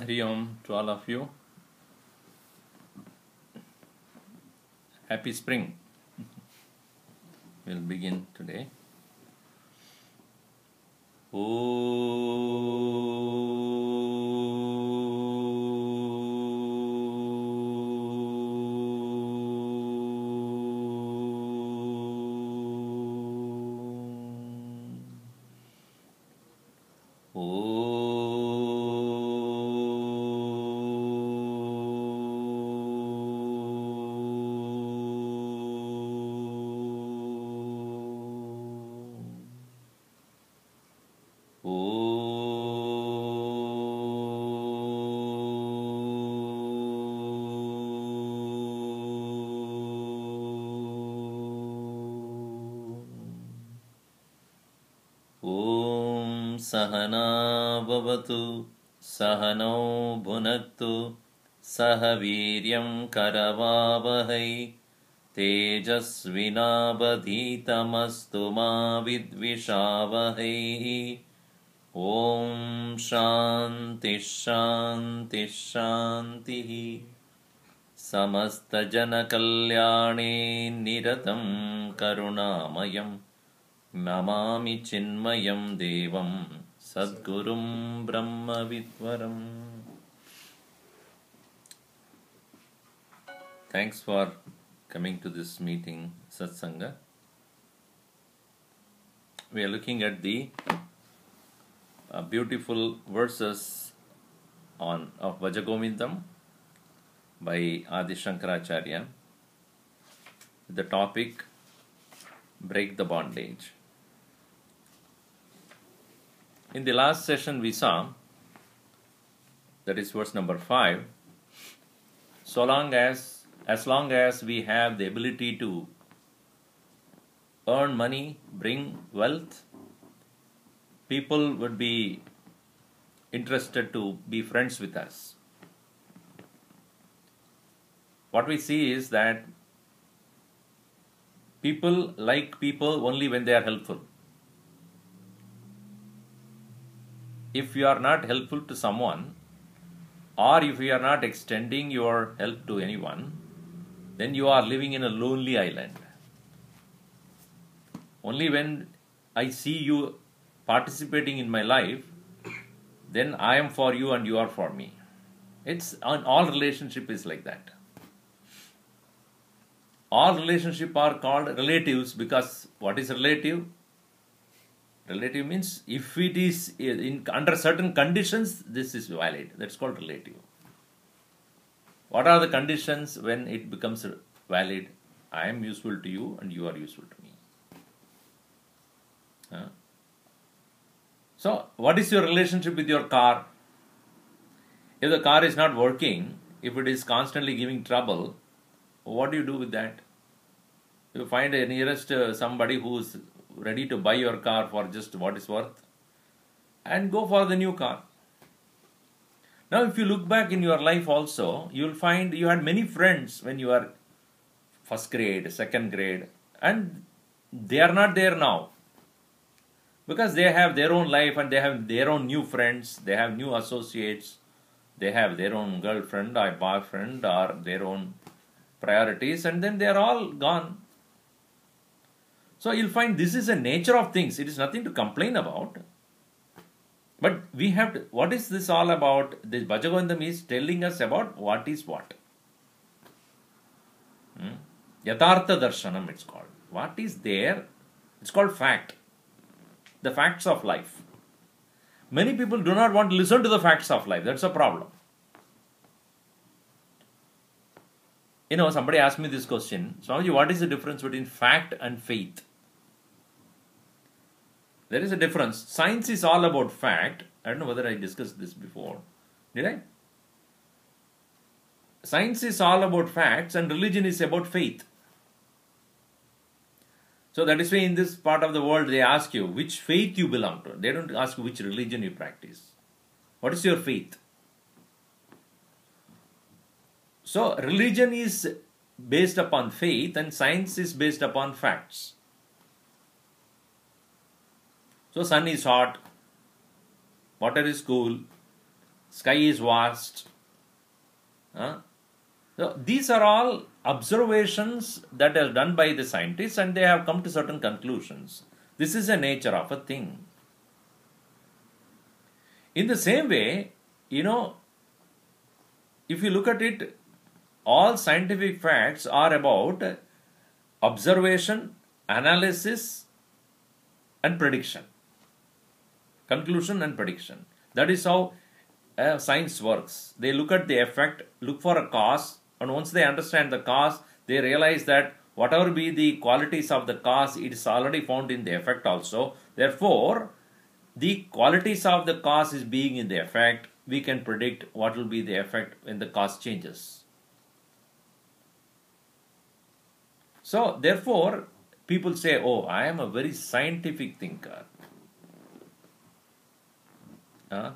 Hari Om to all of you. Happy spring. We'll begin today. Om Sahana Bhavatu Sahano Bhunaktu Sahaviryam Karavavahai Tejasvinabadhitamastu ma vidvishavahai. Om Shanti Shanti Shanti. Samasta Jana Kalyane Niratam Karunamayam Namami Chinmayam Devam Sadgurum Brahma Vidvaram. Thanks for coming to this meeting, Satsanga. We are looking at the beautiful verses of Vajagovindam by Adi Shankaracharya. The topic, Break the Bondage. In the last session we saw, that is verse number 5, as long as we have the ability to earn money, bring wealth, people would be interested to be friends with us. What we see is that people like people only when they are helpful. If you are not helpful to someone, or if you are not extending your help to anyone, then you are living in a lonely island. Only when I see you participating in my life, then I am for you and you are for me. All relationship is like that. All relationship are called relatives because what is relative? Relative means if it is under certain conditions, this is valid. That's called relative. What are the conditions when it becomes valid? I am useful to you and you are useful to me. So, what is your relationship with your car? If the car is not working, if it is constantly giving trouble, what do you do with that? You find a nearest somebody who is ready to buy your car for just what it's worth and go for the new car. Now, if you look back in your life also, you will find you had many friends when you are first grade, second grade, and they are not there now. Because they have their own life and they have their own new friends, they have new associates, they have their own girlfriend or boyfriend or their own priorities, and then they are all gone. So you'll find this is a nature of things. It is nothing to complain about. But we have to, what is this all about? This Vajagovindam is telling us about what is what. Yathartha Darshanam it's called. What is there? It's called fact. The facts of life. Many people do not want to listen to the facts of life. That's a problem. Somebody asked me this question. Swamiji, what is the difference between fact and faith? There is a difference. Science is all about fact. I don't know whether I discussed this before. Did I? Science is all about facts and religion is about faith. So that is why in this part of the world they ask you which faith you belong to. They don't ask you which religion you practice. What is your faith? So religion is based upon faith and science is based upon facts. So sun is hot, water is cool, sky is vast. So these are all observations that are done by the scientists, and they have come to certain conclusions. This is the nature of a thing. In the same way, if you look at it, all scientific facts are about observation, analysis, and prediction. Conclusion and prediction. That is how science works. They look at the effect, look for a cause, and once they understand the cause, they realize that whatever be the qualities of the cause, it is already found in the effect also. Therefore, the qualities of the cause is being in the effect. We can predict what will be the effect when the cause changes. So, therefore, people say, oh, I am a very scientific thinker. Are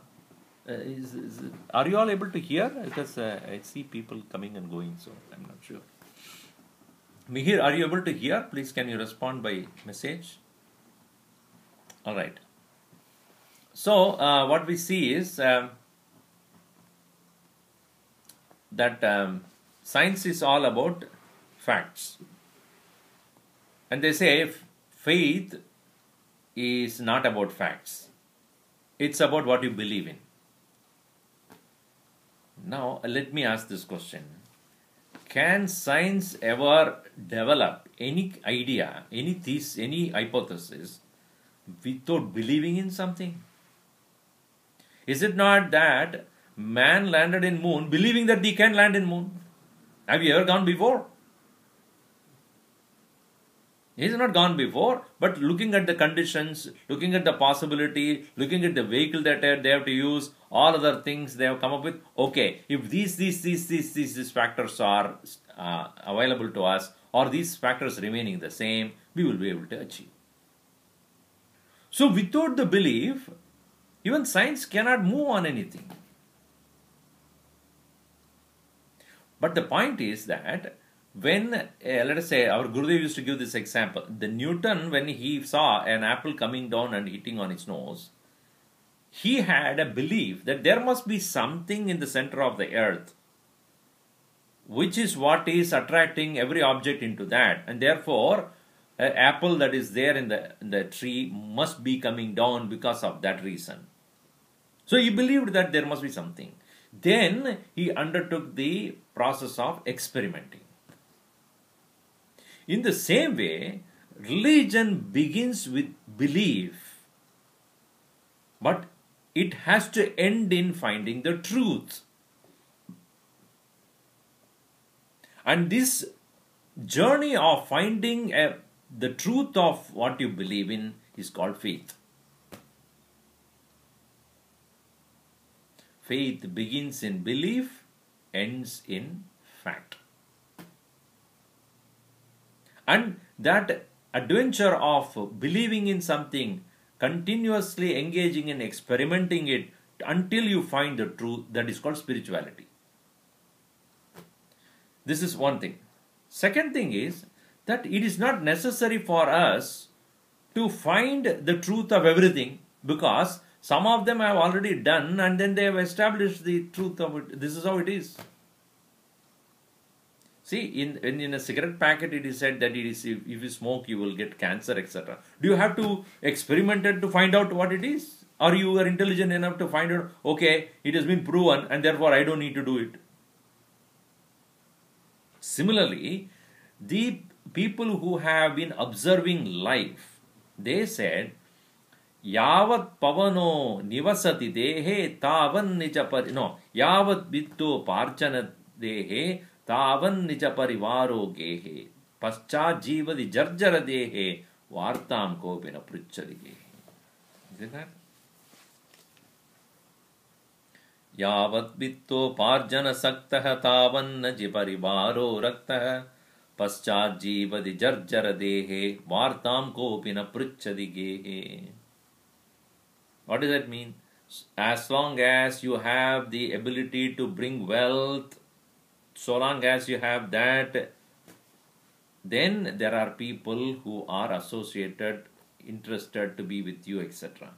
you all able to hear? Because I see people coming and going, so I'm not sure. Mihir, are you able to hear? Please, can you respond by message? All right. So, what we see is that science is all about facts. And they say faith is not about facts. It's about what you believe in. Now, let me ask this question. Can science ever develop any idea, any thesis, any hypothesis without believing in something? Is it not that man landed in moon believing that he can land in moon? Have you ever gone before? He has not gone before, but looking at the conditions, looking at the possibility, looking at the vehicle that they have to use, all other things they have come up with. Okay, if these factors are available to us, or these factors remaining the same, we will be able to achieve. So without the belief, even science cannot move on anything. But the point is that when, let us say, our Gurudev used to give this example. The Newton, when he saw an apple coming down and hitting on his nose, he had a belief that there must be something in the center of the earth, which is what is attracting every object into that. And therefore, an apple that is there in the tree must be coming down because of that reason. So he believed that there must be something. Then he undertook the process of experimenting. In the same way, religion begins with belief, but it has to end in finding the truth. And this journey of finding the truth of what you believe in is called faith. Faith begins in belief, ends in fact. And that adventure of believing in something, continuously engaging in experimenting it until you find the truth, that is called spirituality. This is one thing. Second thing is that it is not necessary for us to find the truth of everything, because some of them have already done and then they have established the truth of it. This is how it is. See, in a cigarette packet, it is said that it is if you smoke, you will get cancer, etc. Do you have to experiment it to find out what it is? Or you are intelligent enough to find out, okay, it has been proven and therefore I don't need to do it. Similarly, the people who have been observing life, they said, Yavat pavano nivasati dehe tavan nija yavat vitto parchana dehe tavan nija parivaro gehe pascha jivadi jarjara dehe vartam kopina pruchadi gehe. Is it that? Yavat vitto parjana saktah tavan naji parivaro raktah pascha jivadi jarjara dehe vartam kopina pruchadi gehe. What does that mean? As long as you have the ability to bring wealth, so long as you have that, then there are people who are associated, interested to be with you, etc.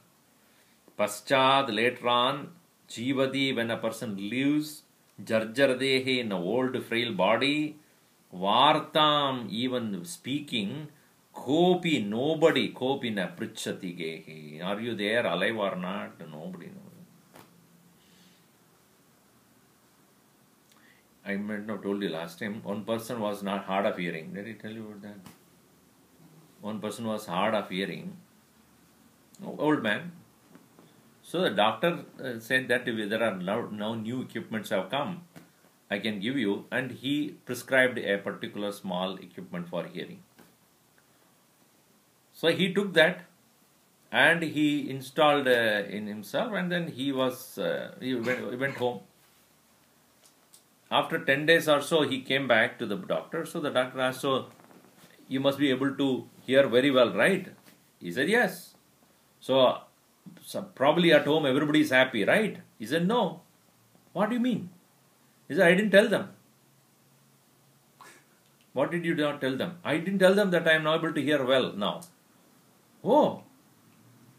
Paschad, later on, Jivati, when a person lives, Jarjardehe, in an old frail body, Vartam, even speaking, Kopi, nobody, Kopi na prichati gehe. Are you there, alive or not? Nobody knows. I might have told you last time, one person was not hard of hearing. Did I tell you about that? One person was hard of hearing, old man. So the doctor said that if there are now new equipments have come, I can give you, and he prescribed a particular small equipment for hearing. So he took that and he installed in himself, and then he went home. After 10 days or so, he came back to the doctor. So the doctor asked, so you must be able to hear very well, right? He said, yes. So probably at home everybody is happy, right? He said, no. What do you mean? He said, I didn't tell them. What did you not tell them? I didn't tell them that I am not able to hear well now. Oh,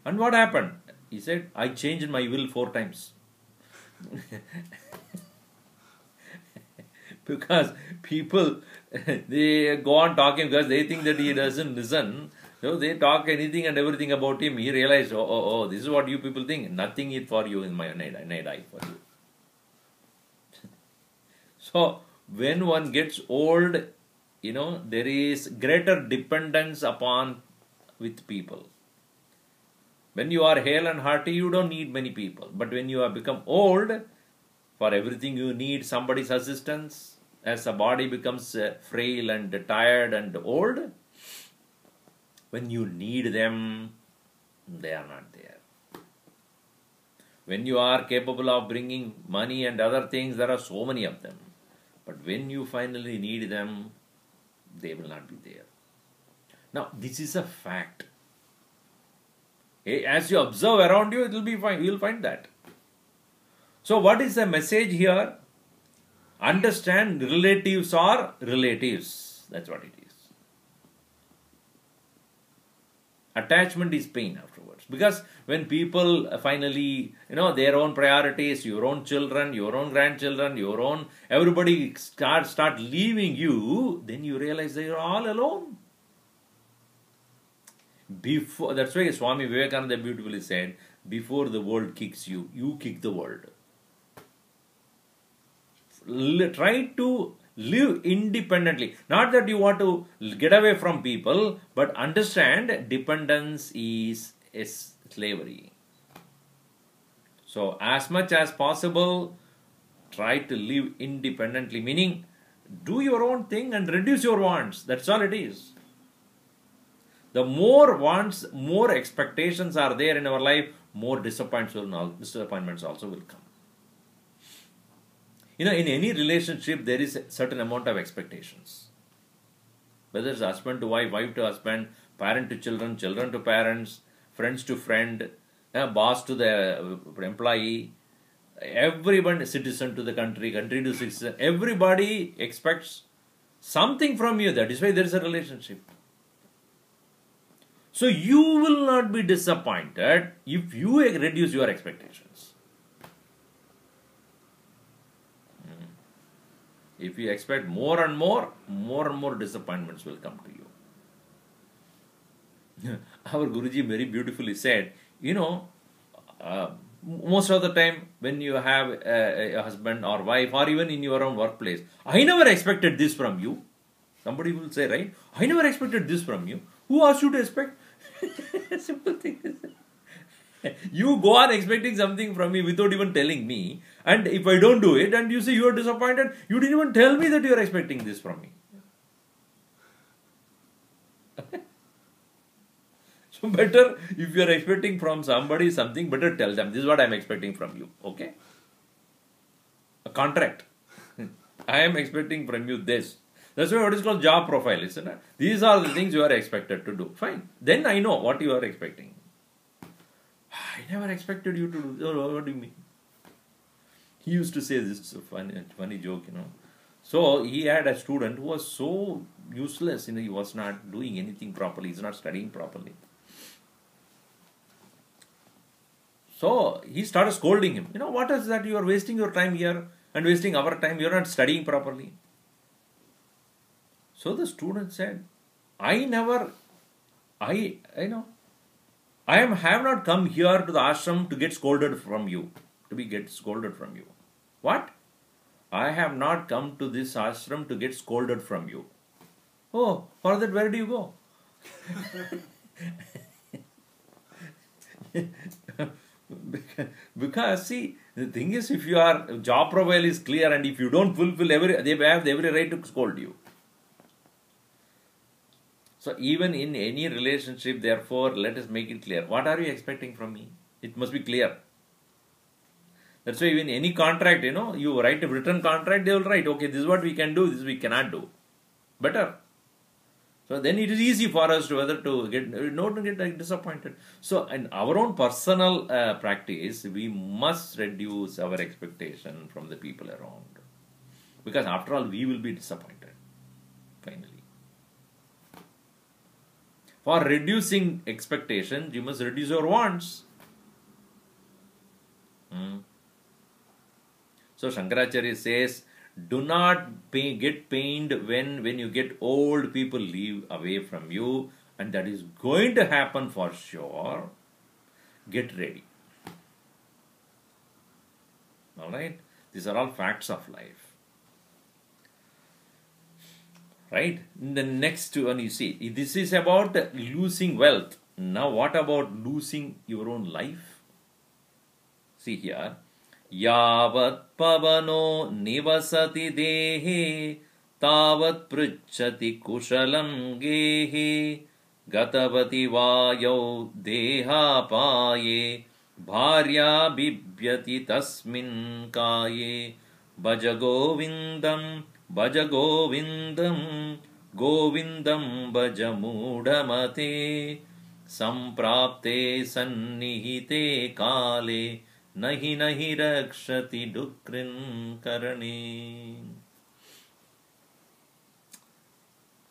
and what happened? He said, I changed my will 4 times. Because people, they go on talking because they think that he doesn't listen. So they talk anything and everything about him. He realized, oh, this is what you people think. Nothing is for you in my night eye for you. So when one gets old, there is greater dependence upon with people. When you are hale and hearty, you don't need many people. But when you have become old, for everything you need somebody's assistance. As the body becomes frail and tired and old, when you need them, they are not there. When you are capable of bringing money and other things, there are so many of them. But when you finally need them, they will not be there. Now, this is a fact. As you observe around you, it will be fine. You will find that. So, what is the message here? Understand relatives are relatives. That's what it is. Attachment is pain afterwards. Because when people finally, their own priorities, your own children, your own grandchildren, everybody start leaving you, then you realize they are all alone. That's why Swami Vivekananda beautifully said, before the world kicks you, you kick the world. Try to live independently. Not that you want to get away from people, but understand dependence is slavery. So as much as possible, try to live independently, meaning do your own thing and reduce your wants. That's all it is. The more wants, more expectations are there in our life, more disappointments also will come. In any relationship, there is a certain amount of expectations. Whether it's husband to wife, wife to husband, parent to children, children to parents, friends to friend, boss to the employee, everyone, citizen to the country, country to citizen. Everybody expects something from you. That is why there is a relationship. So you will not be disappointed if you reduce your expectations. If you expect more and more disappointments will come to you. Our Guruji very beautifully said, most of the time when you have a husband or wife or even in your own workplace, I never expected this from you. Somebody will say, right? I never expected this from you. Who asked you to expect? Simple thing. You go on expecting something from me without even telling me, and if I don't do it and you say you are disappointed, you didn't even tell me that you are expecting this from me. So better, if you are expecting from somebody something, better tell them, this is what I am expecting from you. Okay? A contract. I am expecting from you this. That's why what is called job profile, isn't it? These are the things you are expected to do. Fine. Then I know what you are expecting. I never expected you to do. Oh, what do you mean? He used to say this funny joke, So he had a student who was so useless, he was not doing anything properly. He's not studying properly. So he started scolding him. What is that? You are wasting your time here and wasting our time. You are not studying properly. So the student said, I have not come here to the ashram to get scolded from you. What? I have not come to this ashram to get scolded from you. Oh, for that, where do you go? Because see, the thing is, if your job profile is clear and if you don't fulfill they have every right to scold you. So even in any relationship, therefore, let us make it clear. What are you expecting from me? It must be clear. That's why even any contract, you write a written contract, they will write, okay, this is what we can do, this we cannot do. Better. So then it is easy for us to not to get disappointed. So in our own personal practice, we must reduce our expectation from the people around. Because after all, we will be disappointed, finally. For reducing expectations, you must reduce your wants. So Shankaracharya says, do not get pained when you get old, people leave away from you, and that is going to happen for sure. Get ready. Alright? These are all facts of life. Right? The next one you see, this is about losing wealth. Now what about losing your own life? See here. Yavat pavano nivasati dehe tavat pruchati kushalam gehe gatavati vayo deha paye bharya bibhyati tasmin kaye bhaja govindam govindam bhaja mudamate samprapte sannihite kale nahi rakshati dukrin karane.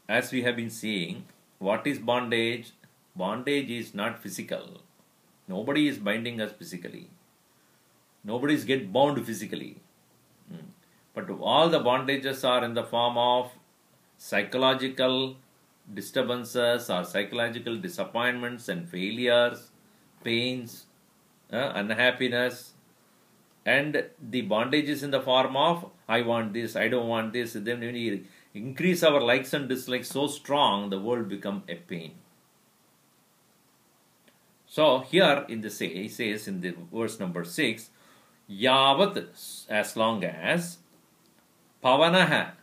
As we have been seeing, what is bondage? Bondage is not physical. Nobody is binding us physically. Nobody is get bound physically. But all the bondages are in the form of psychological disturbances or psychological disappointments and failures, pains, unhappiness, and the bondage is in the form of I want this, I don't want this. Then when we increase our likes and dislikes so strong, the world become a pain. So here in the he says in the verse number 6, Yavat, as long as Pavanaha,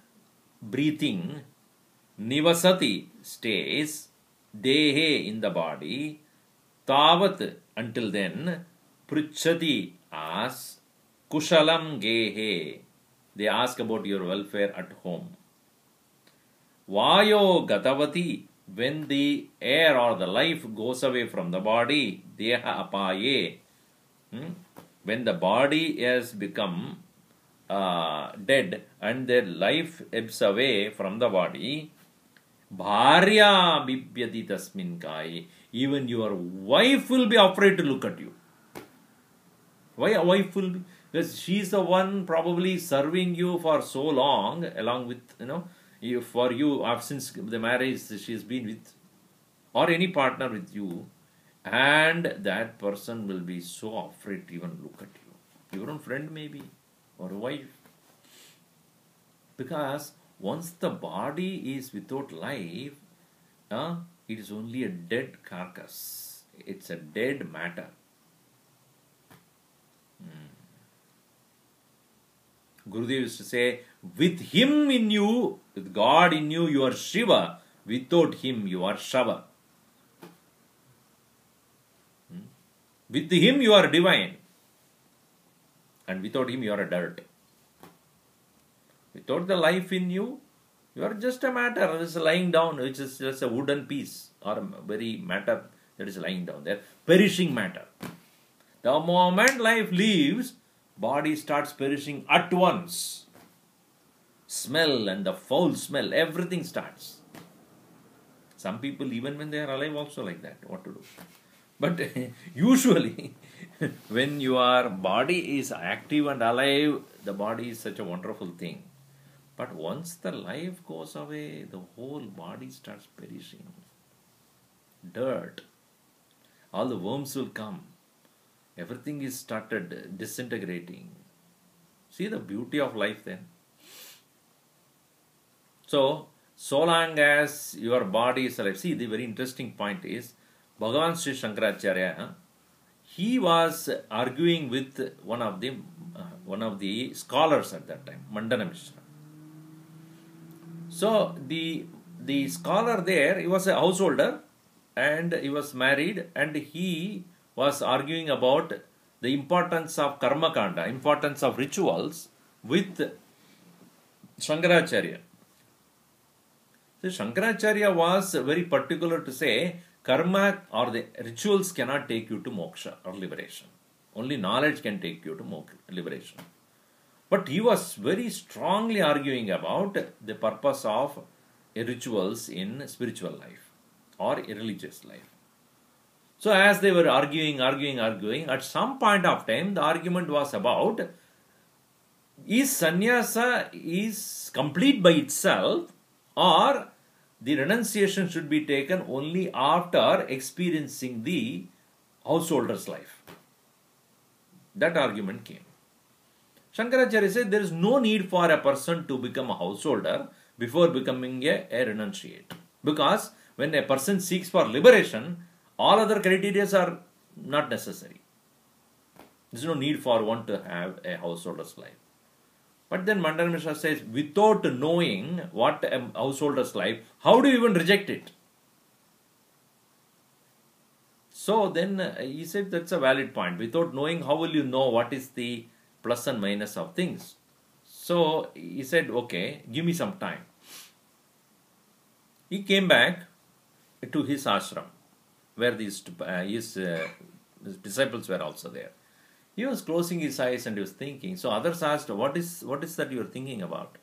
breathing, Nivasati, stays, Dehe, in the body, Tavat, until then, Pruchati, asks, Kushalam Gehe, they ask about your welfare at home. Vayo Gatavati, when the air or the life goes away from the body, Deha Apaye, when the body has become dead and their life ebbs away from the body, Bharya bibhyati tasmin kai, even your wife will be afraid to look at you. Why a wife will be? Because she is the one probably serving you for so long, along with, for you, since the marriage she has been with, or any partner with you, and that person will be so afraid to even look at you. Your own friend maybe, or a wife. Because once the body is without life, it is only a dead carcass. It's a dead matter. Gurudev used to say, with him in you, with God in you, you are Shiva. Without him, you are Shava. With him, you are divine. And without him, you are a dirt. Without the life in you, you are just a matter that is lying down, which is just a wooden piece or a very matter that is lying down there. Perishing matter. The moment life leaves, body starts perishing at once. Smell and the foul smell, everything starts. Some people, even when they are alive, also like that. What to do? But usually, When your body is active and alive, the body is such a wonderful thing. But once the life goes away, the whole body starts perishing. Dirt, all the worms will come. Everything is started disintegrating. See the beauty of life then. So long as your body is alive. See, the very interesting point is, Bhagavan Sri Shankaracharya, he was arguing with one of the scholars at that time, Mandana Mishra. So the scholar there, he was a householder and he was married, and he was arguing about the importance of karma kanda, importance of rituals with Shankaracharya. So Shankaracharya was very particular to say karma or the rituals cannot take you to moksha or liberation. Only knowledge can take you to liberation. But he was very strongly arguing about the purpose of rituals in spiritual life or a religious life. So as they were arguing, at some point of time, the argument was about, is sannyasa is complete by itself, or the renunciation should be taken only after experiencing the householder's life. That argument came. Shankaracharya said there is no need for a person to become a householder before becoming a renunciate. Because when a person seeks for liberation, all other criteria are not necessary. There is no need for one to have a householder's life. But then Mandana Mishra says, without knowing what a householder's life, how do you even reject it? So then he said that's a valid point. Without knowing, how will you know what is the plus and minus of things? So he said, okay, give me some time. He came back to his ashram, where his disciples were also there. He was closing his eyes and he was thinking. So others asked, what is that you are thinking about?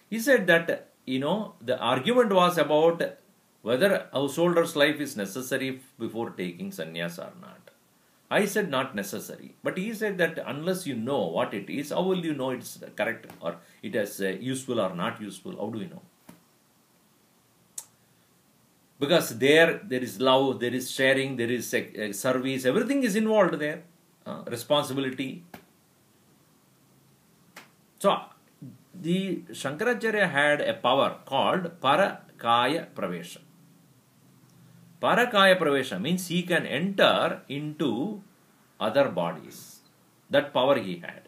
He said that, the argument was about whether householder's life is necessary before taking sannyas or not. I said not necessary. But he said that unless you know what it is, how will you know it's correct or it is useful or not useful? How do we know? Because there is love, there is sharing, there is service, everything is involved there. Responsibility. So, the Shankaracharya had a power called Parakaya Pravesha. Parakaya Pravesha means he can enter into other bodies. That power he had.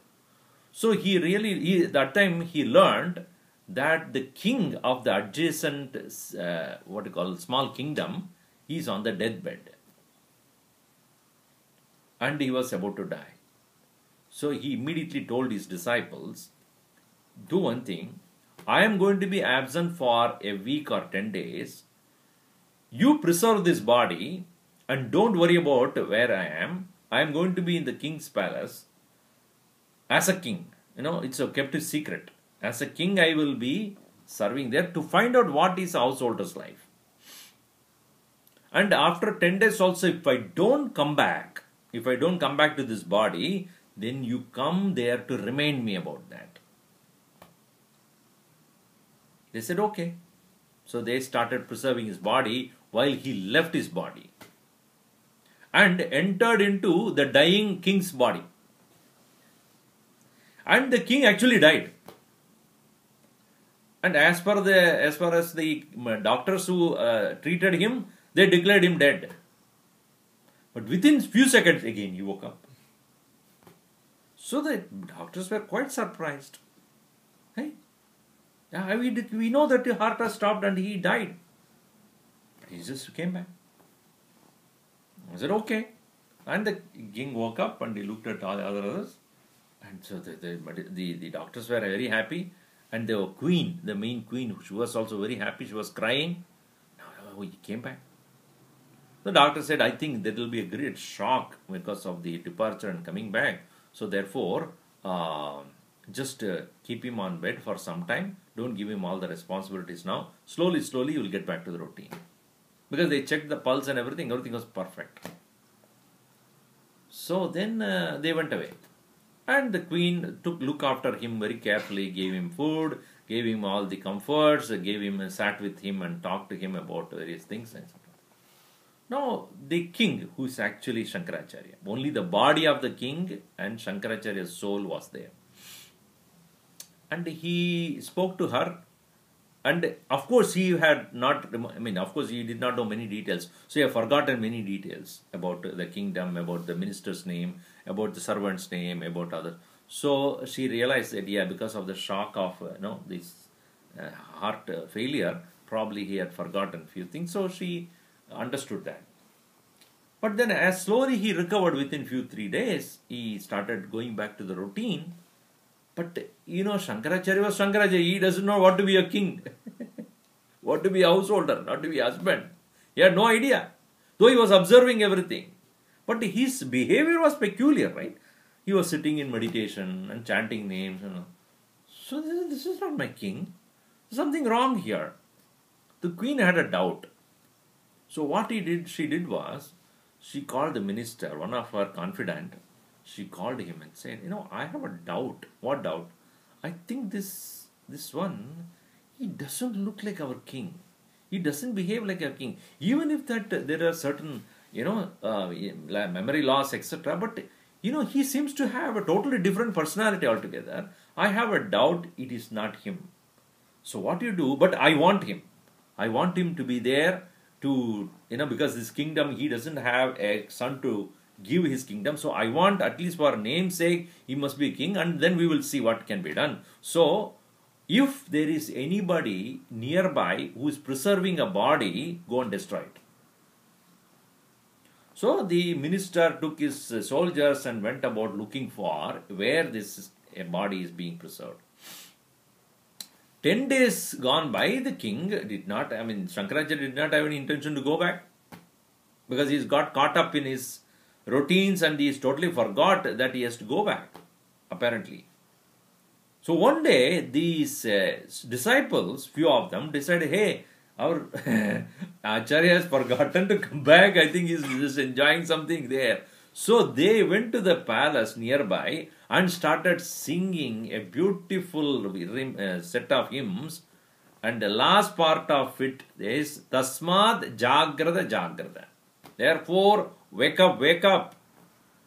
So, that time he learned that the king of the adjacent, small kingdom, is on the deathbed. And he was about to die. So he immediately told his disciples, do one thing, I am going to be absent for a week or 10 days. You preserve this body and don't worry about where I am. I am going to be in the king's palace as a king. It's kept a secret. As a king, I will be serving there to find out what is a householder's life. And after 10 days also, if I don't come back to this body, then you come there to remind me about that. They said, okay. So they started preserving his body while he left his body and entered into the dying king's body. And the king actually died. And as far as the doctors who treated him, they declared him dead. But within few seconds again he woke up. So the doctors were quite surprised. Hey, we know that the heart has stopped and he died. But he just came back. I said, okay. And the king woke up and he looked at all the others. And so the doctors were very happy. And the queen, the main queen, she was also very happy. She was crying. Now he came back. The doctor said, I think there will be a great shock because of the departure and coming back. So therefore, just keep him on bed for some time. Don't give him all the responsibilities now. Slowly, you will get back to the routine. Because they checked the pulse and everything was perfect. So then they went away. And the queen took look after him very carefully, gave him food, gave him all the comforts, sat with him and talked to him about various things and so on. Now, the king, who is actually Shankaracharya, only the body of the king and Shankaracharya's soul was there. And he spoke to her, and of course he had not, of course he did not know many details, so he had forgotten many details about the kingdom, about the minister's name, about the servant's name, about others. So she realized that, yeah, because of the shock of this heart failure, probably he had forgotten few things, so she understood that. But then as slowly he recovered, within 3 days, he started going back to the routine. But Shankaracharya was Shankaracharya. He doesn't know what to be a king, what to be a householder, not to be a husband. He had no idea, though he was observing everything. But his behavior was peculiar, right? He was sitting in meditation and chanting names. So this is not my king. There's something wrong here. The queen had a doubt. So what she did was, she called the minister, one of her confidant. She called him and said, I have a doubt. What doubt? I think this one, he doesn't look like our king. He doesn't behave like our king. Even if that there are certain, memory loss, etc. But, he seems to have a totally different personality altogether. I have a doubt it is not him. So what you do, but I want him. I want him to be there to, because this kingdom, he doesn't have a son to give his kingdom. So I want, at least for name's sake, he must be king, and then we will see what can be done. So if there is anybody nearby who is preserving a body, go and destroy it. So the minister took his soldiers and went about looking for where this body is being preserved. 10 days gone by, the king did not, Shankaracharya did not have any intention to go back, because he's got caught up in his routines and he's totally forgot that he has to go back, apparently. So one day, these disciples, few of them, decided, hey, our Acharya has forgotten to come back. I think he's just enjoying something there. So they went to the palace nearby and started singing a beautiful set of hymns. And the last part of it is Tasmad Jagrada Jagrada. Therefore, wake up, wake up.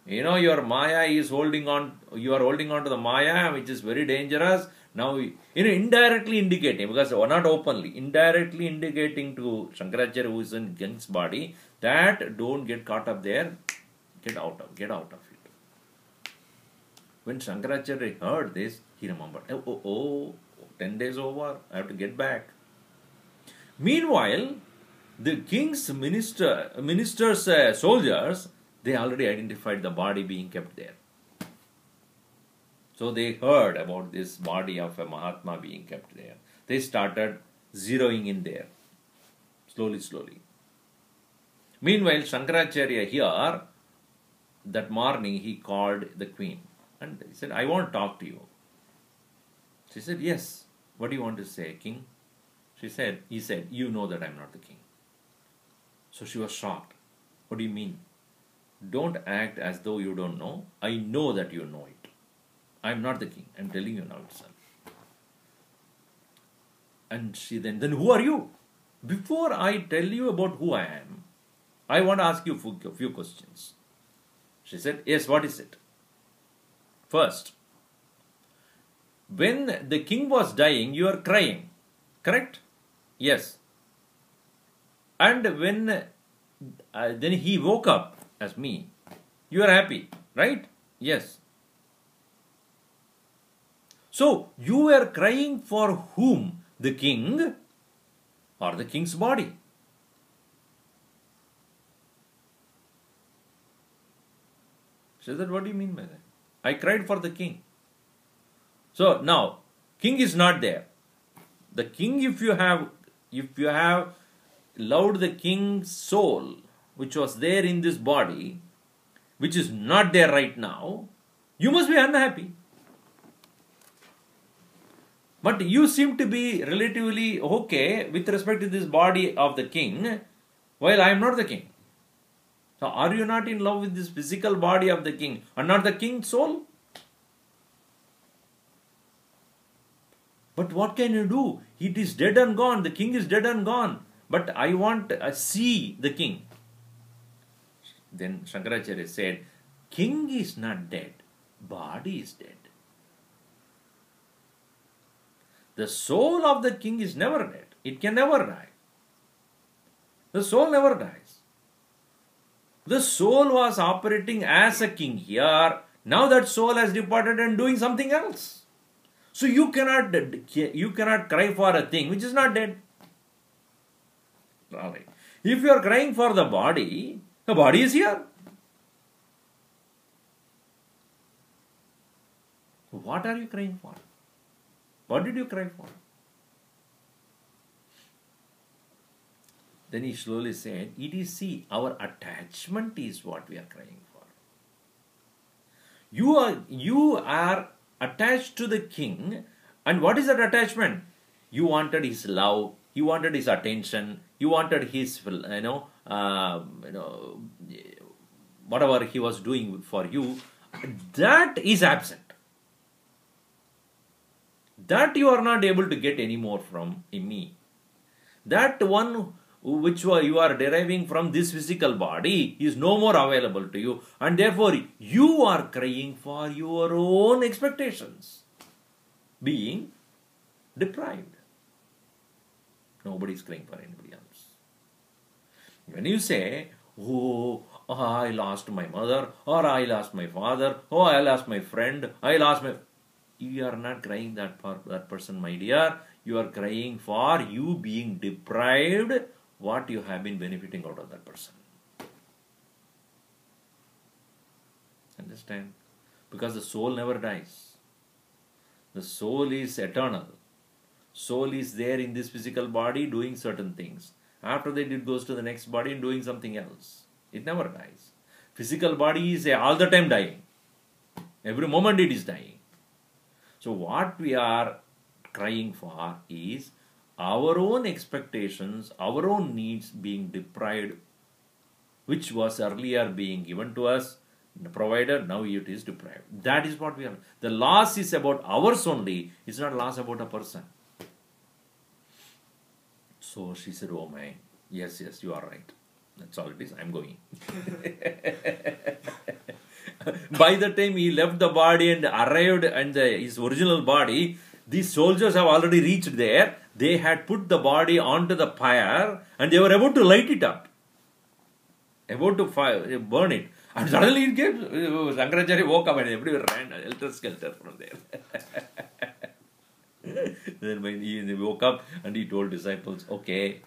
Your Maya is holding on, you are holding on to the Maya, which is very dangerous. Now, indirectly indicating, because not openly, indirectly indicating to Shankaracharya, who is in king's body, that don't get caught up there, get out of it. When Shankaracharya heard this, he remembered, 10 days over, I have to get back. Meanwhile, the king's minister's soldiers, they already identified the body being kept there. So they heard about this body of a Mahatma being kept there. They started zeroing in there, slowly. Meanwhile, Shankaracharya here, that morning, he called the queen and he said, I want to talk to you. She said, yes. What do you want to say, king? He said, you know that I am not the king. So she was shocked. What do you mean? Don't act as though you don't know. I know that you know it. I am not the king. I am telling you now itself. And she then who are you? Before I tell you about who I am, I want to ask you a few questions. She said, yes, what is it? First, when the king was dying, you are crying, correct? Yes. And when then he woke up as me, you are happy, right? Yes. So, you were crying for whom? The king or the king's body? She said, what do you mean by that? I cried for the king. So, now, king is not there. The king, if you have loved the king's soul, which was there in this body, which is not there right now, you must be unhappy. But you seem to be relatively okay with respect to this body of the king, while I am not the king. So are you not in love with this physical body of the king and not the king's soul? But what can you do? It is dead and gone. The king is dead and gone. But I want to see the king. Then Shankaracharya said, king is not dead. Body is dead. The soul of the king is never dead. It can never die. The soul never dies. The soul was operating as a king here. Now that soul has departed and doing something else. So you cannot cry for a thing which is not dead. Alright. If you are crying for the body is here. What are you crying for? What did you cry for? Then he slowly said, it is, see, our attachment is what we are crying for. You are attached to the king, and what is that attachment? You wanted his love, you wanted his attention, you wanted his, whatever he was doing for you. That is absent. That you are not able to get any more from me. That one which you are deriving from this physical body is no more available to you, and therefore you are crying for your own expectations being deprived. Nobody is crying for anybody else. When you say, oh, I lost my mother, or I lost my father, oh, I lost my friend, I lost my... You are not crying for that person, my dear. You are crying for you being deprived what you have been benefiting out of that person. Understand? Because the soul never dies. The soul is eternal. Soul is there in this physical body doing certain things. After that it goes to the next body and doing something else. It never dies. Physical body is all the time dying. Every moment it is dying. So what we are crying for is our own expectations, our own needs being deprived, which was earlier being given to us, provided, now it is deprived. That is what we are. The loss is about ours only, it's not loss about a person. So she said, oh my, yes, you are right. That's all it is, I'm going. By the time he left the body and arrived at his original body, these soldiers have already reached there. They had put the body onto the fire and they were about to light it up. About to burn it. And suddenly it came. Shankaracharya woke up and everybody ran helter-skelter from there. Then when he woke up and he told disciples, okay,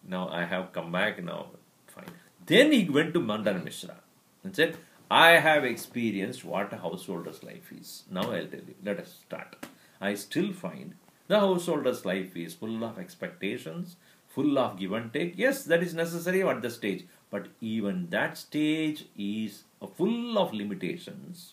now I have come back, now fine. Then he went to Mandana Mishra and said, I have experienced what a householder's life is. Now I'll tell you. Let us start. I still find the householder's life is full of expectations, full of give and take. Yes, that is necessary at the stage. But even that stage is full of limitations.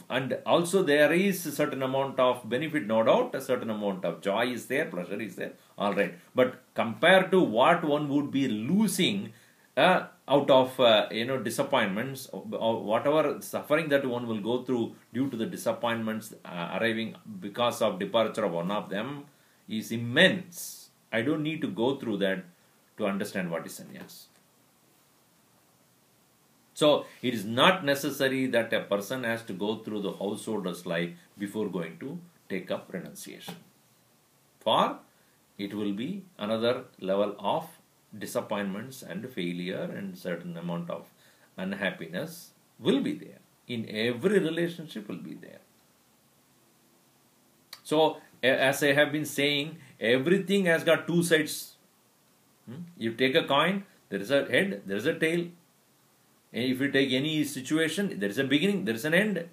And also there is a certain amount of benefit, no doubt. A certain amount of joy is there, pleasure is there. All right. But compared to what one would be losing out of disappointments, or whatever suffering that one will go through due to the disappointments arriving because of departure of one of them is immense. I don't need to go through that to understand what is sannyas. So it is not necessary that a person has to go through the householder's life before going to take up renunciation. For it will be another level of disappointments and failure, and certain amount of unhappiness will be there. In every relationship will be there. So as I have been saying, everything has got two sides. You take a coin, there is a head, there is a tail. And if you take any situation, there is a beginning, there is an end.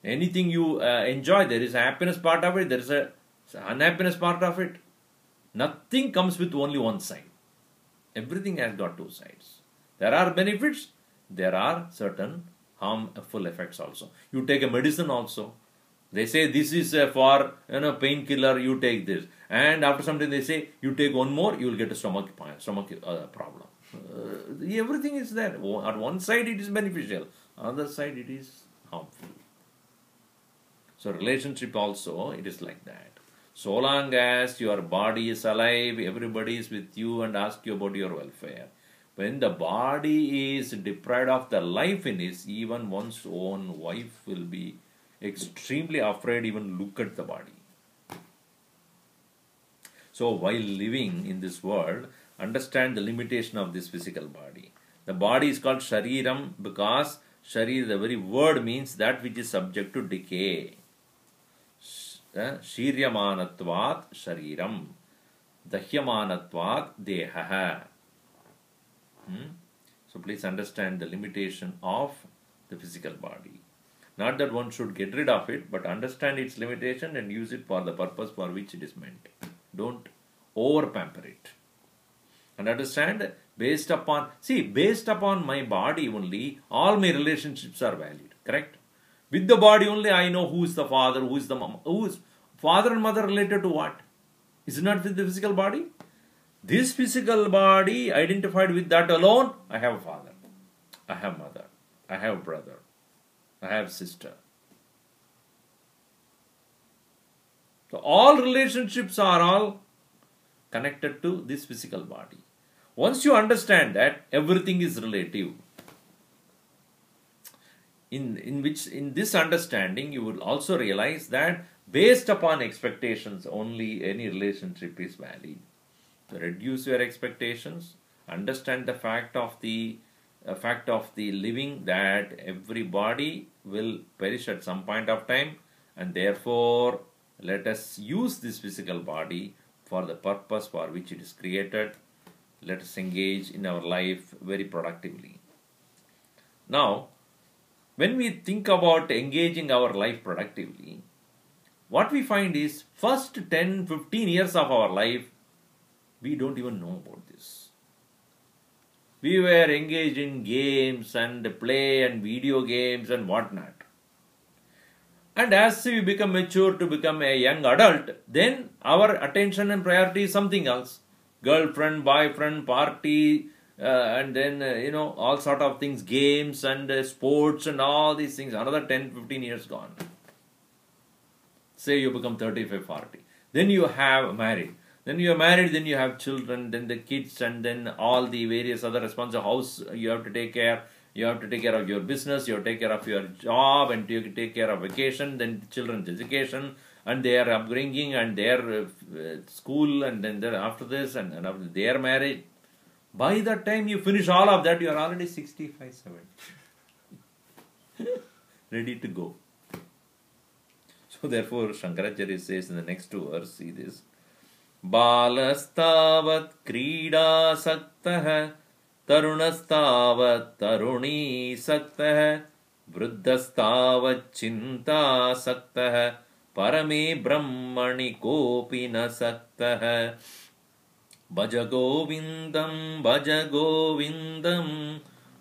Anything you enjoy, there is a happiness part of it, there is a unhappiness part of it. Nothing comes with only one side. Everything has got two sides. There are benefits, there are certain harmful effects also. You take a medicine also. They say this is for painkiller, you take this. And after some time they say you take one more, you will get a stomach problem. Everything is there. On one side it is beneficial, on the other side it is harmful. So relationship also, it is like that. So long as your body is alive, everybody is with you and ask you about your welfare. When the body is deprived of the life in it, even one's own wife will be extremely afraid, even look at the body. So while living in this world, understand the limitation of this physical body. The body is called Shariram because Sharir, the very word, means that which is subject to decay. Shiryamanatvat Shariram, Dahyamanatvat Dehaha. So please understand the limitation of the physical body. Not that one should get rid of it, but understand its limitation and use it for the purpose for which it is meant. Don't over pamper it. And understand, based upon my body only, all my relationships are valid. Correct? With the body only, I know who is the father, who is the mom, who is father and mother related to what? Is it not with the physical body? This physical body identified with that alone, I have a father, I have mother, I have brother, I have sister. So all relationships are all connected to this physical body. Once you understand that everything is relative, in this understanding you will also realize that based upon expectations only any relationship is valid. So reduce your expectations, understand the fact of the living, that everybody will perish at some point of time, and therefore let us use this physical body for the purpose for which it is created. Let us engage in our life very productively. Now, when we think about engaging our life productively, what we find is first 10-15 years of our life, we don't even know about this. We were engaged in games and play and video games and whatnot. And as we become mature to become a young adult, then our attention and priority is something else. Girlfriend, boyfriend, party, and then, all sort of things, games and sports and all these things. Another 10-15 years gone. Say you become 35, 40. Then you have married. Then you are married, then you have children, then the kids, and then all the various other responsibilities. House you have to take care. You have to take care of your business, you have to take care of your job, and you take care of vacation, then children's education, and their upbringing, and their school, and then after this, and after their marriage. By the time you finish all of that, you are already 65, 70. Ready to go. So therefore, Shankaracharya says in the next two verses, see this. Balastavat krida saktah Tarunastāvat tarunī saktah Vruddhastāvat cintā saktah Parame brahmani kopi na saktah Bhaja govindam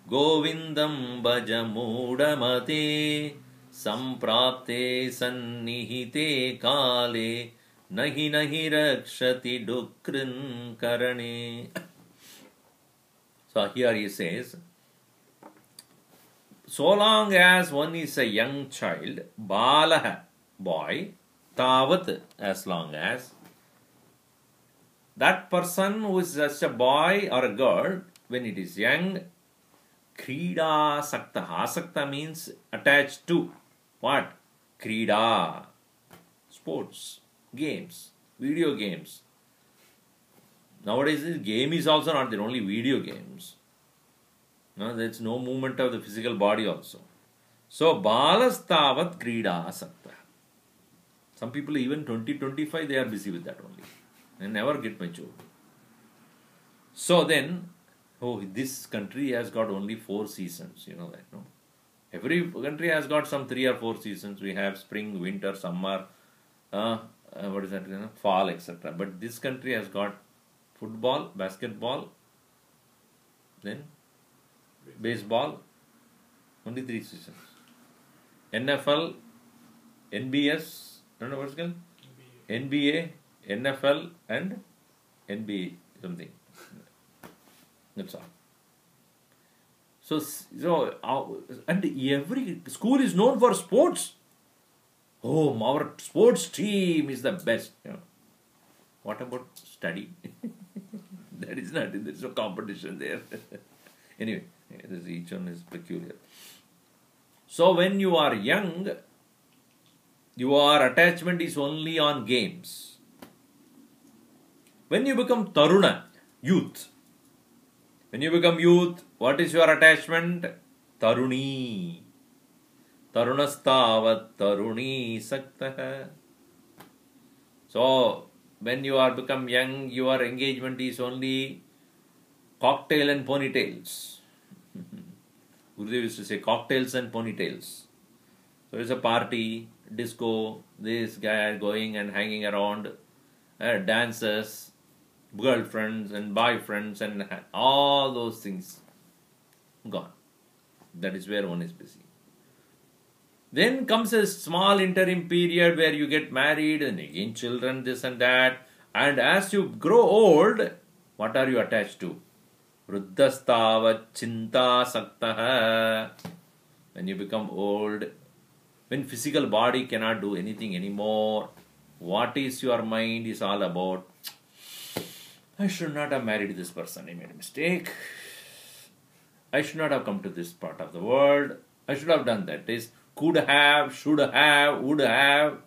Govindam bhaja mudamate Samprapte sannihite kale Nahi rakshati dukrin karane. So here he says, so long as one is a young child, balaha, boy, tavat, as long as, that person who is just a boy or a girl, when it is young, krida sakta. Asakta means attached to. What? Krida. Sports, games, video games. Nowadays, this game is also not there, only video games. No, there's no movement of the physical body also. So, balastavat krida asakta. Some people even 20-25, they are busy with that only. They never get mature. So then, this country has got only 4 seasons. You know that, no? Every country has got some 3 or 4 seasons. We have spring, winter, summer, fall, etc. But this country has got football, basketball, then baseball, only 3 seasons. NFL, NBS, I don't know what's called? NBA, NFL, and NBA, something. That's all. And every school is known for sports. Oh, our sports team is the best. What about study? That is not. There is no competition there. Anyway, each one is peculiar. So when you are young, your attachment is only on games. When you become taruna, youth. When you become youth, what is your attachment? Taruni. Tarunastavat taruni saktah. So, when you are become young, your engagement is only cocktail and ponytails. Gurudev used to say cocktails and ponytails. So it's a party, disco, this guy going and hanging around, dances, girlfriends and boyfriends and all those things gone. That is where one is busy. Then comes a small interim period where you get married and again children, this and that. And as you grow old, what are you attached to? Vruddhastavat chinta saktaha. When you become old, when physical body cannot do anything anymore, what is your mind is all about? I should not have married this person. I made a mistake. I should not have come to this part of the world. I should have done that. This could have, should have, would have.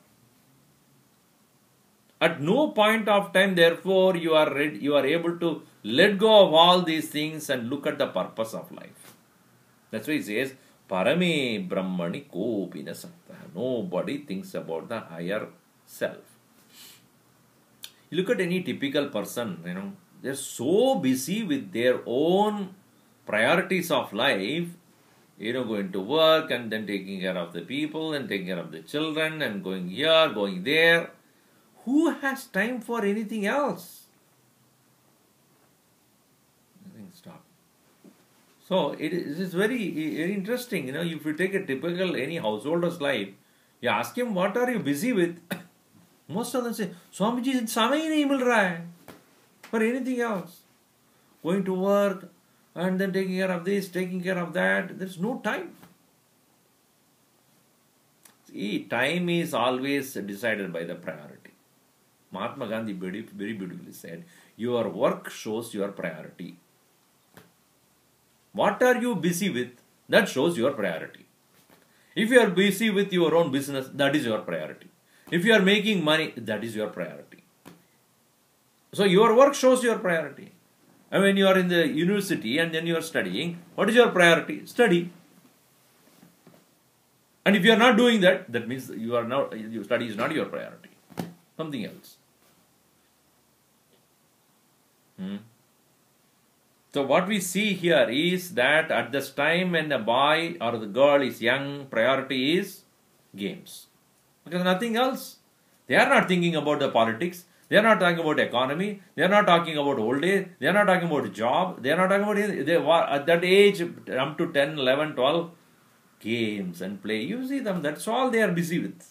At no point of time, therefore, you are able to let go of all these things and look at the purpose of life. That's why he says, Parame Brahmani Kopina Sakta. Nobody thinks about the higher self. You look at any typical person, they're so busy with their own priorities of life, going to work and then taking care of the people and taking care of the children and going here, going there. Who has time for anything else? Nothing. Stop. So it is very, very interesting. If you take a typical any householder's life, you ask him, what are you busy with? Most of them say, Swamiji, samay nahi mil raha hai for anything else. Going to work and then taking care of this, taking care of that. There's no time. See, time is always decided by the priority. Mahatma Gandhi very beautifully said, your work shows your priority. What are you busy with? That shows your priority. If you are busy with your own business, that is your priority. If you are making money, that is your priority. So your work shows your priority. And when you are in the university and then you are studying, what is your priority? Study. And if you are not doing that, that means your study is not your priority. Something else. So what we see here is that at this time when the boy or the girl is young, priority is games. Because nothing else. They are not thinking about the politics. They are not talking about economy. They are not talking about old age. They are not talking about job. They are not talking about anything. They were at that age, up to 10, 11, 12, games and play. You see them, that's all they are busy with.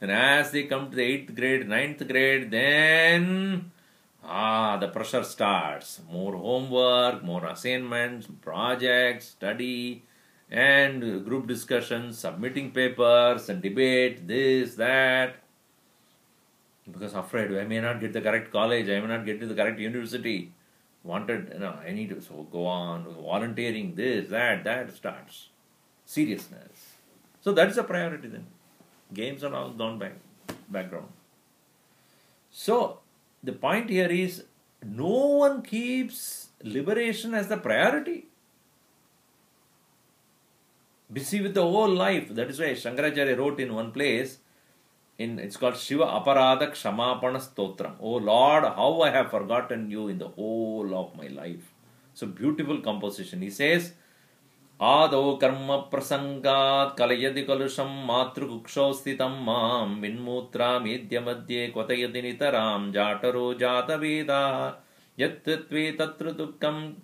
And as they come to the 8th grade, 9th grade, then the pressure starts. More homework, more assignments, projects, study, and group discussions, submitting papers and debate, this, that. Because afraid, I may not get the correct college, I may not get to the correct university. I need to go on, volunteering, this, that starts. Seriousness. So that's the priority then. Games are all gone background. So the point here is, no one keeps liberation as the priority. Busy with the whole life. That is why Shankaracharya wrote in one place, it's called Shiva Aparadha Kshamapana Stotram. Oh Lord, how I have forgotten you in the whole of my life. So beautiful composition. He says, Ado karma prasangat kalayadi kalusham matrukuksho sthitam mam vinmutra medya madhye kvatayadi nitaram jataro jata veda yattve tatra dukkam.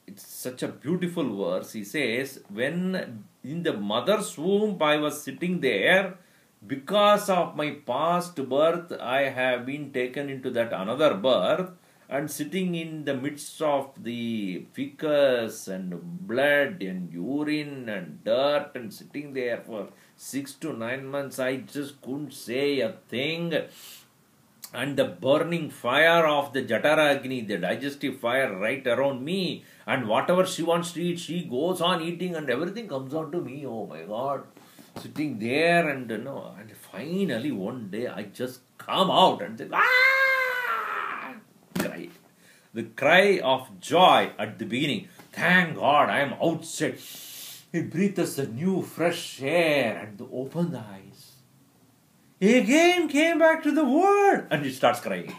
It's such a beautiful verse. He says, when in the mother's womb I was sitting there, because of my past birth, I have been taken into that another birth, and sitting in the midst of the ficus and blood and urine and dirt and sitting there for 6 to 9 months, I just couldn't say a thing. And the burning fire of the Jatara Agni, the digestive fire right around me, and whatever she wants to eat, she goes on eating, and everything comes on to me. Oh my God, sitting there, and and finally one day I just come out and say, ah, cry. The cry of joy at the beginning. Thank God I am outside. He breathes the new fresh air and open the eyes. He again came back to the world and he starts crying.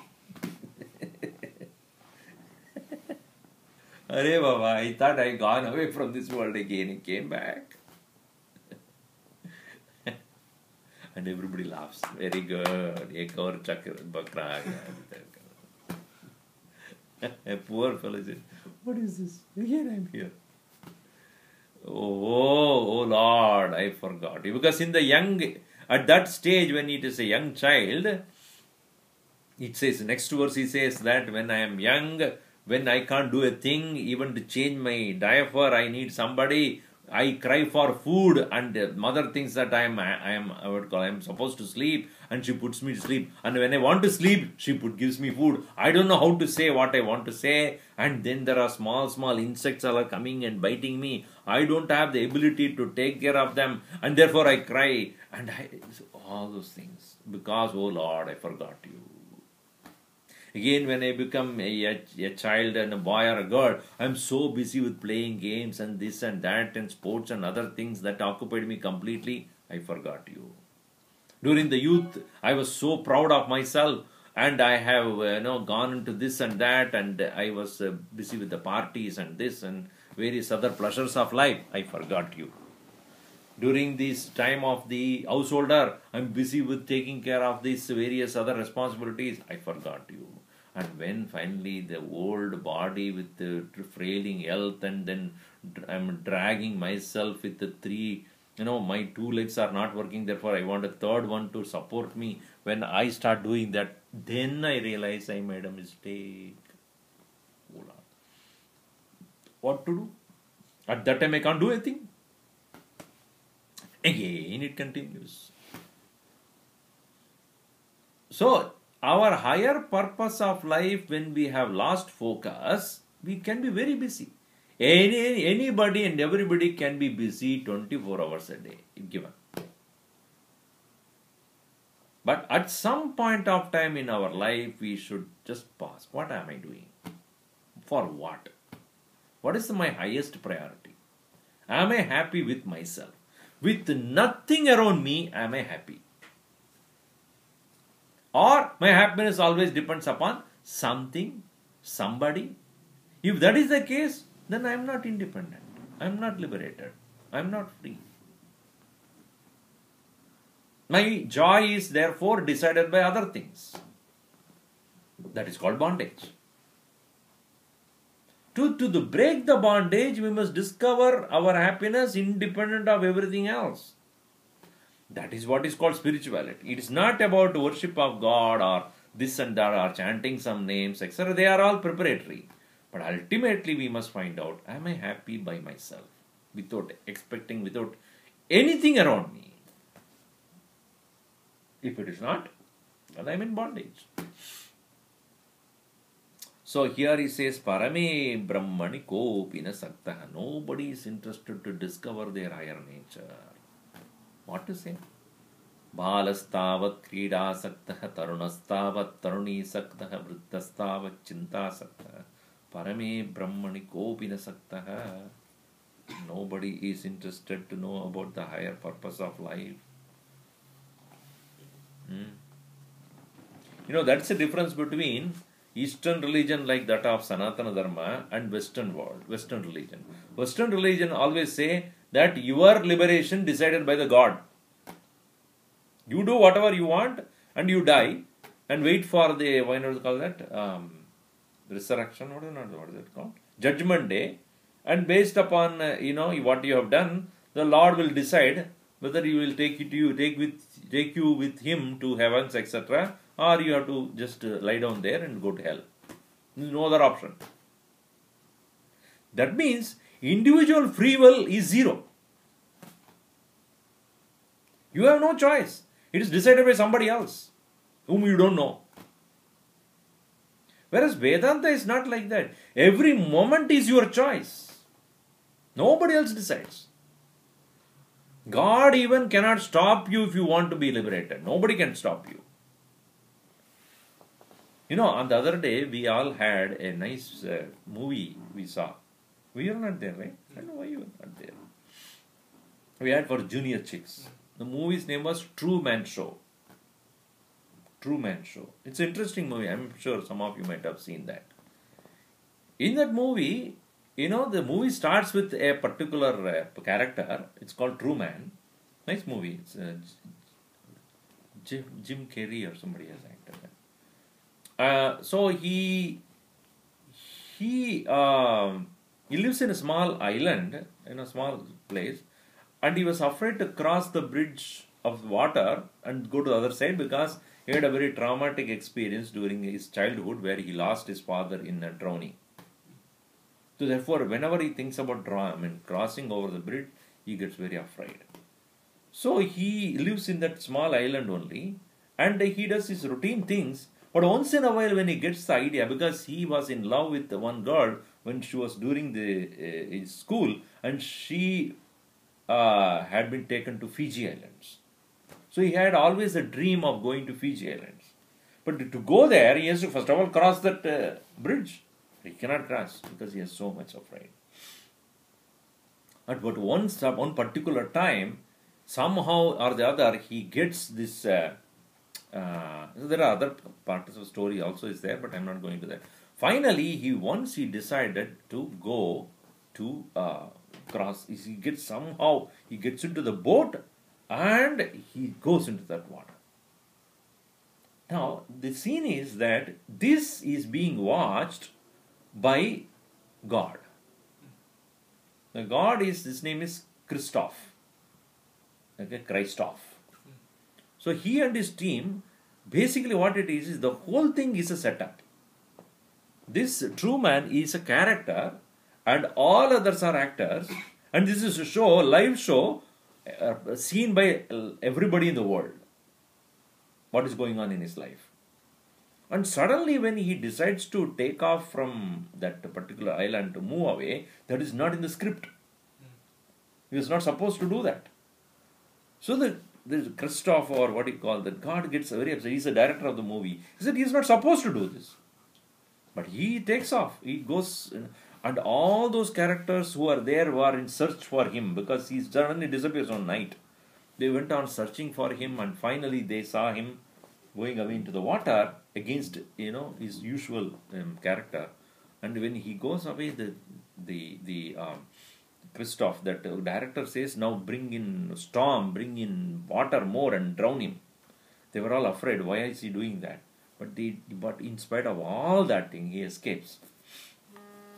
Arey Baba, I thought I gone away from this world again. He came back. And everybody laughs. Very good. Ek aur chakra bakra aa gaya. A poor fellow said, what is this? Again I'm here. Oh Lord, I forgot. Because in the young, at that stage when it is a young child, it says, next verse he says that when I am young, when I can't do a thing, even to change my diaper, I need somebody. I cry for food, and mother thinks that I am supposed to sleep, and she puts me to sleep. And when I want to sleep, she gives me food. I don't know how to say what I want to say, and then there are small insects are coming and biting me. I don't have the ability to take care of them, and therefore I cry, and all those things because, oh Lord, I forgot you. Again, when I become a child and a boy or a girl, I'm so busy with playing games and this and that and sports and other things that occupied me completely, I forgot you. During the youth, I was so proud of myself, and I have gone into this and that, and I was busy with the parties and this and various other pleasures of life. I forgot you. During this time of the householder, I'm busy with taking care of these various other responsibilities. I forgot you. And when finally the old body with the frailing health, and then I'm dragging myself with the three, my 2 legs are not working, therefore I want a third one to support me. When I start doing that, then I realize I made a mistake. What to do? At that time I can't do anything. Again it continues. So, our higher purpose of life, when we have lost focus, we can be very busy. Anybody and everybody can be busy 24 hours a day, if given. But at some point of time in our life, we should just pause. What am I doing? For what? What is my highest priority? Am I happy with myself? With nothing around me, am I happy? Or my happiness always depends upon something, somebody. If that is the case, then I am not independent. I am not liberated. I am not free. My joy is therefore decided by other things. That is called bondage. To break the bondage, we must discover our happiness independent of everything else. That is what is called spirituality. It is not about worship of God or this and that or chanting some names, etc. They are all preparatory. But ultimately we must find out, am I happy by myself? Without expecting, without anything around me. If it is not, then I am in bondage. So here he says, Parame Brahmani Kopina Saktaha. Nobody is interested to discover their higher nature. What to say? Balastavat krida saktaha tarunastavat taruni saktaha vrittastavat chinta saktaha parame brahmani kopina saktaha. Nobody is interested to know about the higher purpose of life. That's the difference between Eastern religion like that of Sanatana Dharma and Western world, Western religion. Western religion always say that your liberation decided by the God. You do whatever you want and you die and wait for the, why not call that, resurrection, what is it called? Judgment day. And based upon, what you have done, the Lord will decide whether you will take you with Him to heavens, etc., or you have to just lie down there and go to hell. There is no other option. That means individual free will is zero. You have no choice. It is decided by somebody else whom you don't know. Whereas Vedanta is not like that. Every moment is your choice. Nobody else decides. God even cannot stop you if you want to be liberated. Nobody can stop you. You know, on the other day, we all had a nice movie we saw. We were not there, right? I don't know why you were not there. We had for junior chicks. The movie's name was True Man Show. True Man Show. It's an interesting movie. I'm sure some of you might have seen that. In that movie, you know, the movie starts with a particular character. It's called True Man. Nice movie. It's Jim Carrey or somebody has acted that. So he lives in a small island, in a small place, and he was afraid to cross the bridge of water and go to the other side because he had a very traumatic experience during his childhood where he lost his father in a drowning. So therefore, whenever he thinks about crossing over the bridge, he gets very afraid. So he lives in that small island only, and he does his routine things. But once in a while, when he gets the idea, because he was in love with one girl when she was during his school, and she had been taken to Fiji Islands. So he had always a dream of going to Fiji Islands. But to go there, he has to first of all cross that bridge. He cannot cross because he is so much afraid. But one particular time, somehow or the other, he gets this. There are other parts of the story also is there, but I'm not going to that. Finally, he decided to go to cross. He gets into the boat and he goes into that water. Now, the scene is that this is being watched by God. The God his name is Christoph. Okay, Christoph. So he and his team, basically what it is the whole thing is a setup. This True Man is a character and all others are actors, and this is a live show, seen by everybody in the world. What is going on in his life. And suddenly when he decides to take off from that particular island to move away, that is not in the script. He was not supposed to do that. So there's Christoph, or what you call that, God gets very upset. He's the director of the movie. He said he's not supposed to do this. But he takes off. He goes, and all those characters who are there were in search for him because he suddenly disappears on night. They went on searching for him, and finally they saw him going away into the water against his usual character. And when he goes away, the Christoph, that director says, now bring in storm, bring in water more and drown him. They were all afraid. Why is he doing that? But in spite of all that thing, he escapes.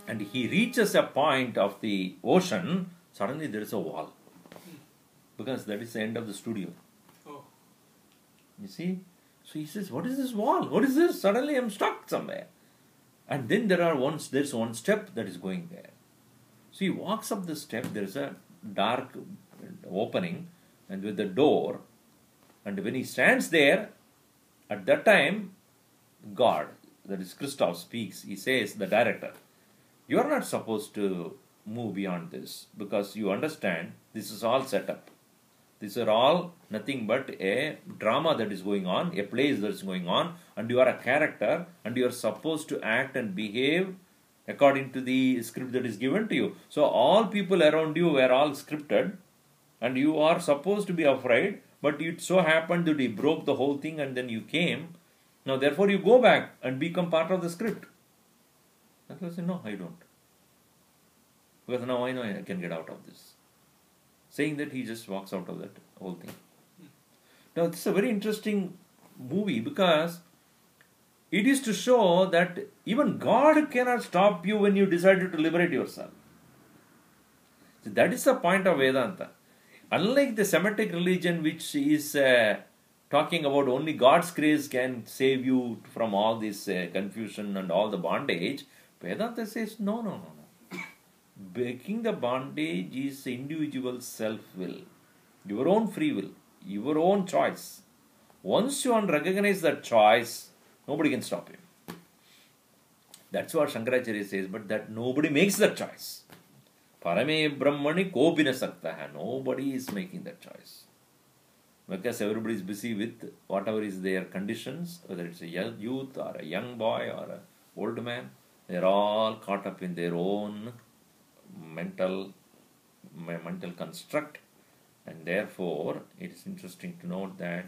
And he reaches a point of the ocean, suddenly there is a wall. Because that is the end of the studio. Oh. You see? So he says, what is this wall? What is this? Suddenly I'm stuck somewhere. And then there's one step that is going there. So he walks up the step, there is a dark opening and with the door. And when he stands there, at that time, God, that is Christoph, speaks. He says, the director, you are not supposed to move beyond this because you understand this is all set up. These are all nothing but a drama that is going on, a play that is going on, and you are a character and you are supposed to act and behave according to the script that is given to you. So all people around you were all scripted and you are supposed to be afraid, but it so happened that he broke the whole thing and then you came. Now therefore you go back and become part of the script. And I said, no, I don't. Because now I know I can get out of this. Saying that, he just walks out of that whole thing. Now this is a very interesting movie because it is to show that even God cannot stop you when you decided to liberate yourself. So that is the point of Vedanta. Unlike the Semitic religion, which is talking about only God's grace can save you from all this confusion and all the bondage. Vedanta says no, no, no, no. Breaking the bondage is individual self-will, your own free will, your own choice. Once you recognize that choice, nobody can stop you. That's what Shankaracharya says, but that nobody makes that choice. Parame Brahmani kopi na sakta hai. Nobody is making that choice. Because everybody is busy with whatever is their conditions, whether it's a young youth or a young boy or an old man, they're all caught up in their own mental construct. And therefore, it is interesting to note that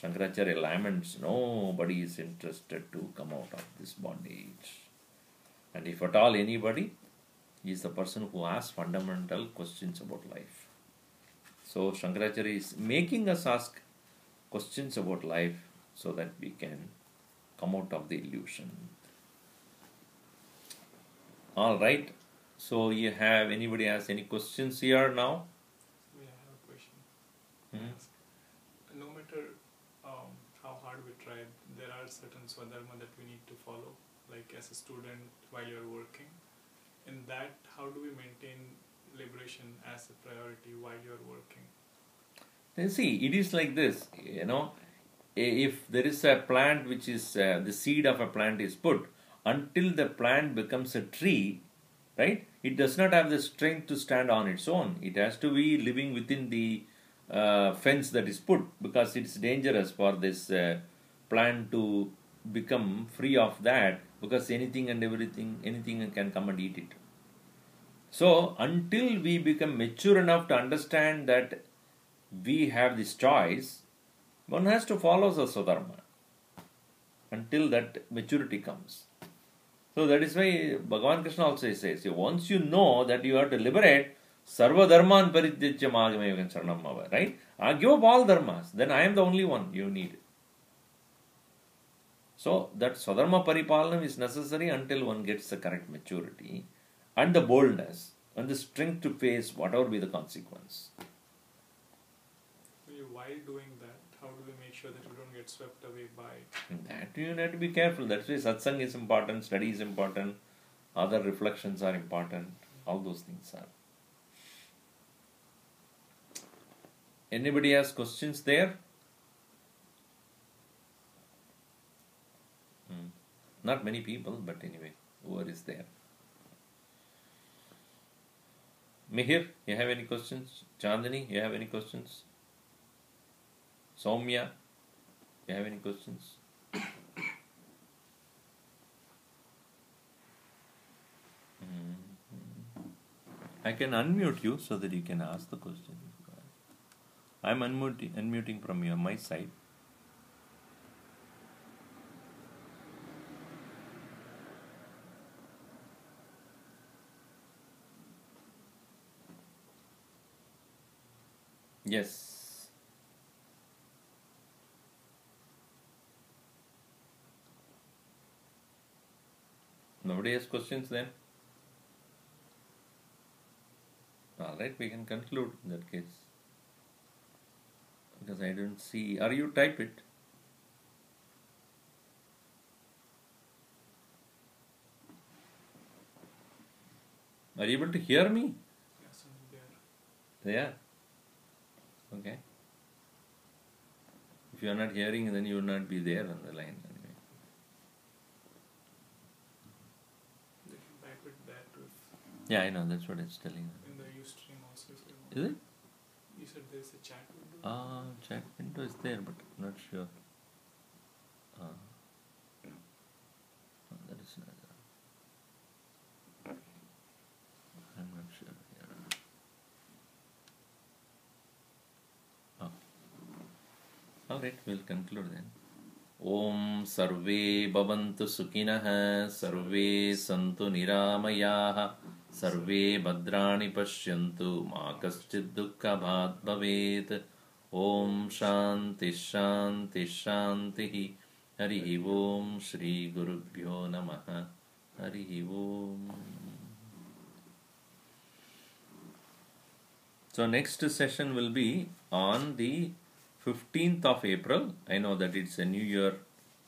Shankaracharya laments nobody is interested to come out of this bondage. And if at all anybody, he is the person who asks fundamental questions about life. So Shankaracharya is making us ask questions about life so that we can come out of the illusion. Alright, so anybody has any questions here now? Yeah, I have a question. No matter how hard we try, there are certain swadharma that we need to follow, like as a student while you're working. In that, how do we maintain liberation as a priority while you're working? See, it is like this, if there is a plant which is, the seed of a plant is put, until the plant becomes a tree, right, it does not have the strength to stand on its own. It has to be living within the fence that is put, because it's dangerous for this plant to become free of that, because anything can come and eat it. So, until we become mature enough to understand that we have this choice, one has to follow the Swadharma until that maturity comes. So that is why Bhagavan Krishna also says, once you know that you have to liberate, Sarva Dharman Parijyajya Magameva Saranam Mava, right? I give up all dharmas, then I am the only one you need. So that Swadharma Paripalanam is necessary until one gets the correct maturity and the boldness and the strength to face whatever be the consequence. While doing that, how do we make sure that we don't get swept away by that? You have to be careful. That's why satsang is important, study is important, other reflections are important, all those things are. Anybody has questions there? Not many people, but anyway, whoever is there. Mihir, you have any questions? Chandani, you have any questions? Soumya, you have any questions? I can unmute you so that you can ask the question. I am unmuting from my side. Yes. Nobody has questions then? Alright, we can conclude in that case. Because I don't see. Are you type it? Are you able to hear me? Yes, I'm there. Yeah. Okay. If you are not hearing, then you will not be there on the line anyway. They can type it that with Yeah, I know. That's what it's telling. in the Ustream also. If you want. Is it? You said there's a chat window. Chat window is there, but I'm not sure. That is not. I'm not sure. Yeah. Alright, we'll conclude then. Om Sarve Bhavantu Sukhinah Sarve Santu Niramayaha Sarve Bhadrani Pashyantu Ma Kaschid Dukkha Bhat Bhavet. Om Shanti Shanti Shanti Harihi Om Shri Gurubhyo Namaha Harihi Om. So next session will be on the 15th of April. I know that it's a new year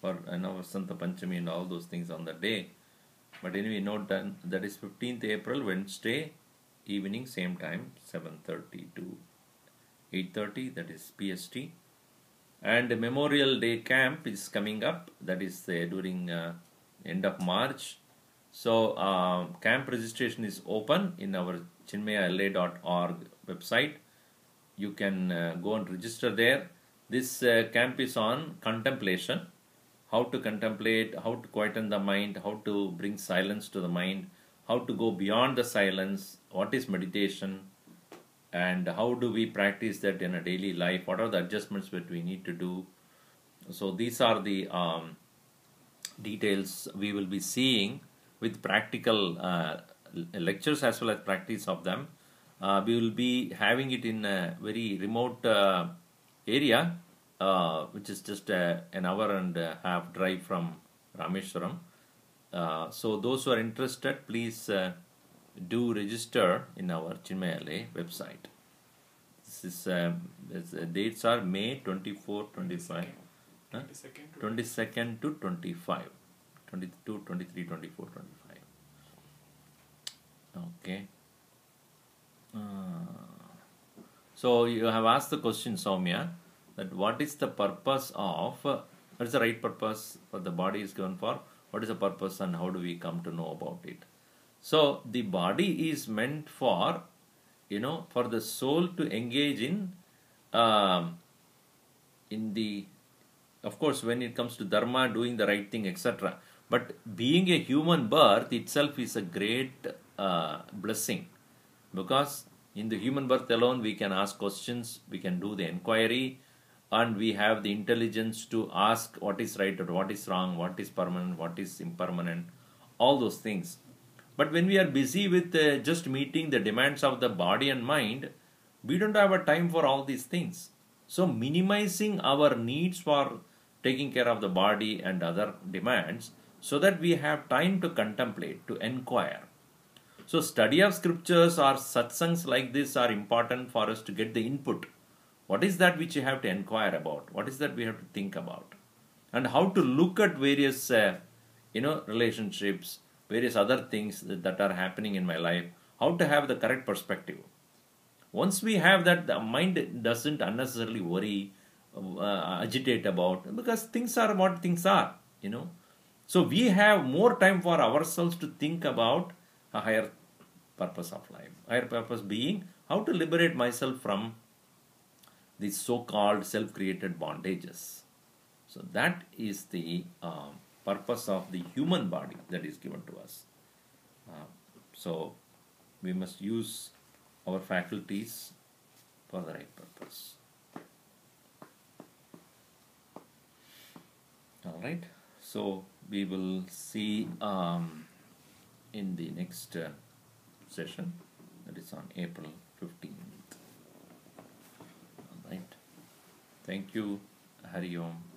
for Vasanta Panchami and all those things on the day. But anyway, note done. That is 15th April, Wednesday evening, same time, 7:30 to 8:30. That is PST. And the Memorial Day camp is coming up. That is during end of March. So camp registration is open in our chinmayala.org website. You can go and register there. This camp is on contemplation. How to contemplate, how to quieten the mind, how to bring silence to the mind, how to go beyond the silence, what is meditation, and how do we practice that in a daily life, what are the adjustments that we need to do. So these are the details we will be seeing with practical lectures as well as practice of them. We will be having it in a very remote area, which is just an hour and a half drive from Rameshwaram. So those who are interested, please do register in our Chinmayala website. This is the dates are May 24, 25, 22nd to 25, 22, 23, 24, 25. Okay. So you have asked the question, Soumya, that what is the purpose of, what is the right purpose for the body is given for, what is the purpose and how do we come to know about it. So the body is meant for, for the soul to engage in the, of course, when it comes to dharma, doing the right thing, etc. But being a human birth itself is a great blessing, because in the human birth alone we can ask questions, we can do the inquiry, and we have the intelligence to ask what is right or what is wrong, what is permanent, what is impermanent, all those things. But when we are busy with just meeting the demands of the body and mind, we don't have a time for all these things. So minimizing our needs for taking care of the body and other demands, so that we have time to contemplate, to inquire. So study of scriptures or satsangs like this are important for us to get the input. What is that which you have to inquire about? What is that we have to think about? And how to look at various relationships, various other things that are happening in my life, how to have the correct perspective. Once we have that, the mind doesn't unnecessarily worry, agitate about, because things are what things are, So we have more time for ourselves to think about a higher purpose of life. Higher purpose being how to liberate myself from these so-called self-created bondages. So that is the purpose of the human body that is given to us. So we must use our faculties for the right purpose. All right. So we will see in the next session, that is on April 15th. All right. Thank you. Hari Om.